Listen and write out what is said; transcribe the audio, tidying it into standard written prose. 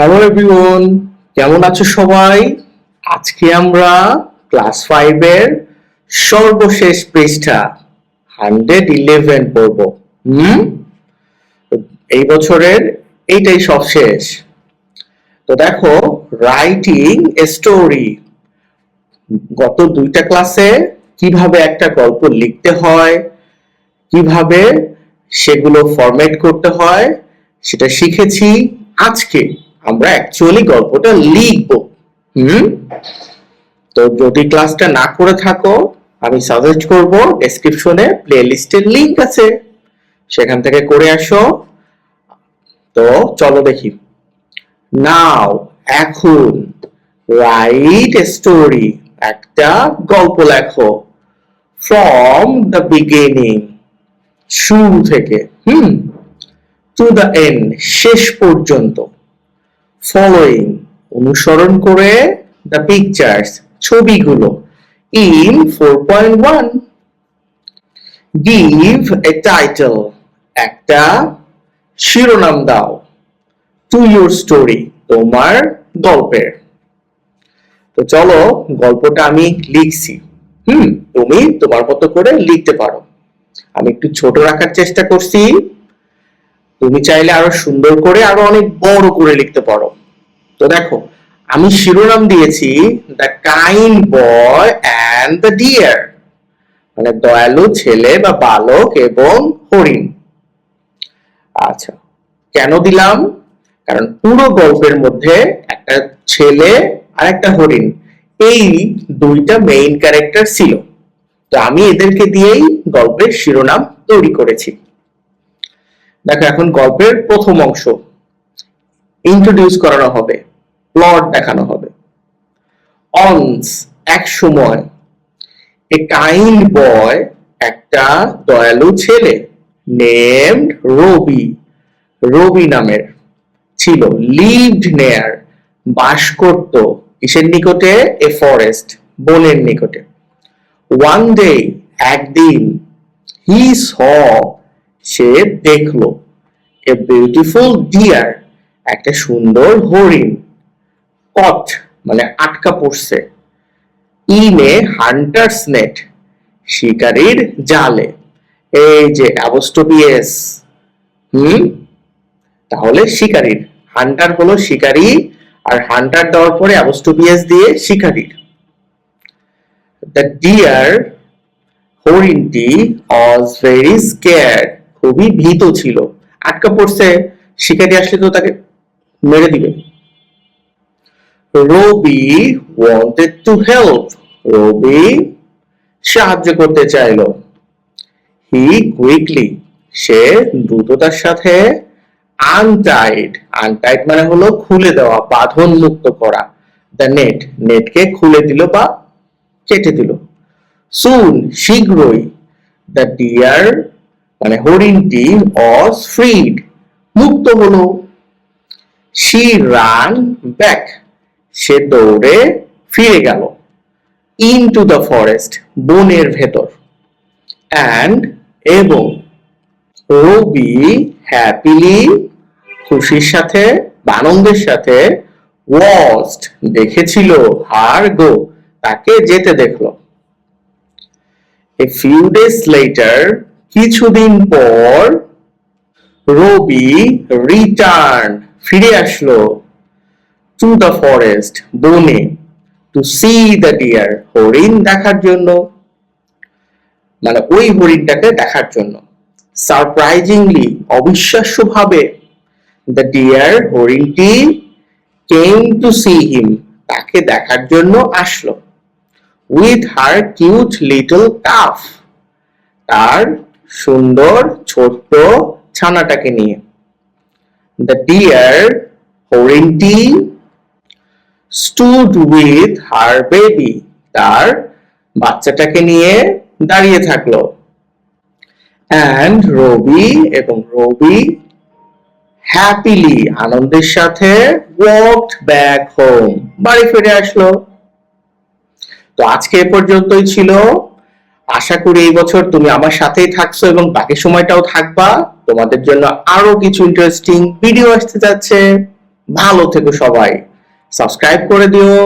Hello everyone, কেমন আছো সবাই? আজকে আমরা ক্লাস 5 এর সর্বশেষ পৃষ্ঠা 111 পড়ব। তো এই বছরের এইটাই সব শেষ। তো দেখো, রাইটিং এ স্টোরি, গত দুইটা ক্লাসে কিভাবে একটা গল্প লিখতে হয়, কিভাবে সেগুলো ফরম্যাট করতে হয় সেটা শিখেছি। আজকে আমরা অ্যাকচুয়ালি গল্পটা লিখবো। হুম তো যদি ক্লাসটা না করে থাকো, আমি সাজেস্ট করব ডেসক্রিপশনে প্লেলিস্টের লিংক আছে, সেখান থেকে করে আসো। তো চলো দেখি। নাও, এখন রাইট এ স্টোরি, একটা গল্প লেখো। ফ্রম দ্য বিগিনিং, শুরু থেকে, টু দ্য এন্ড, শেষ পর্যন্ত। ফলোইং, অনুসরণ করে, দ্য পিকচার্স, ছবিগুলো, ইন 4.1। গিভ এ টাইটেল, একটা শিরোনাম দাও। টু ইউর স্টোরি, তোমার গল্পের। তো চলো, গল্পটা আমি লিখছি। তুমি তোমার মতো করে লিখতে পারো। আমি একটু ছোট রাখার চেষ্টা করছি, তুমি চাইলে আরো সুন্দর করে আরো অনেক বড় করে লিখতে পারো। তো দেখো, আমি শিরোনাম দিয়েছি the kind boy and the dear, মানে দয়ালু ছেলে বা বালক এবং হরিণ। আচ্ছা, কেন দিলাম? কারণ পুরো গল্পের মধ্যে একটা ছেলে আর একটা হরিণ, এই দুইটা মেইন ক্যারেক্টার ছিল। তো আমি এদেরকে দিয়েই গল্পের শিরোনাম তৈরি করেছি। দেখো, এখন গল্পের প্রথম অংশ ইন্ট্রোডিউস করানো হবে, প্লট দেখানো হবে। অনস, এক সময়, এ কাইন্ড বয়, একটা দয়ালু ছেলে, নেমড রবি, রবি নামের ছিল, লিভড নেয়ার, বাস করত, কিসের নিকটে? এ ফরেস্ট, বনের নিকটে। ওয়ান ডে, একদিন, হি স, সে দেখলো, এ বিউটিফুল ডিয়ার, একটা সুন্দর হরিণ, কট মানে আটকা পড়ছে, ইন এ হান্টার্স নেট, শিকারীর জালে। এই যে অ্যাপোস্ট্রোফি-এস, তাহলে শিকারীর, হান্টার হলো শিকারী, আর হান্টার দেওয়ার পরে অ্যাপোস্ট্রোফি-এস দিয়ে শিকারীর। দ্য ডিয়ার, হরিণটি, ওয়াজ ভেরি স্কেয়ার্ড, খুবই ভীত ছিল, আটকা পড়ছে, শিকারী আসলে তো তাকে মেরে দিবে। রবি ওয়ান্টেড টু হেল্প, রবি সাহায্য করতে চাইলো। হি কুইকলি, সে দ্রুততার সাথে, আনটাইড, আনটাইড মানে হলো খুলে দেওয়া, বাঁধন মুক্ত করা, দ্য নেট, নেটকে খুলে দিল বা কেটে দিল। সুন, শীঘ্রই, দ্য ডিয়ার মানে হরিণটি, ওয়াজ ফ্রিড, মুক্ত হলো। শি রান ব্যাক, সে দৌড়ে ফিরে গেল। ইনটু দ্য ফরেস্ট, বনের ভেতর। অ্যান্ড, এবং, রবি হ্যাপিলি, খুশির সাথে বা আনন্দের সাথে, ওয়াচড, দেখেছিল, হার গো, তাকে যেতে দেখলো। এ ফিউ ডেজ লেটার, কিছুদিন পর, রবি রিটার্ন, ফিরে আসলো, টু দ্য ফরেস্ট, বনে, টু সি দ্য ডিয়ার, হরিণ দেখার জন্য, মানে ওই হরিণটাকে দেখার জন্য। সারপ্রাইজিংলি, অবিশ্বাস্যভাবে, দ্য ডিয়ার, হরিণটি, কেম টু সি হিম, তাকে দেখার জন্য আসলো। With her cute little calf, তার সুন্দর ছোট্ট ছানাটাকে নিয়ে। দ্য ডিয়ার, হরিণটি, স্টুড উইথ হার বেবি, তার বাচ্চাটাকে নিয়ে দাঁড়িয়ে থাকলো। অ্যান্ড রবি, এবং রবি, হ্যাপিলি, আনন্দের সাথে, ওয়াকড ব্যাক হোম, বাড়ি ফিরে আসলো। তো আজকে এ পর্যন্তই ছিল। আশা করি এই বছর তুমি আমার সাথেই থাকছো এবং বাকি সময়টাও থাকবা। তোমাদের জন্য আরো কিছু ইন্টারেস্টিং ভিডিও আসতে যাচ্ছে। ভালো থেকো সবাই, সাবস্ক্রাইব করে দিও,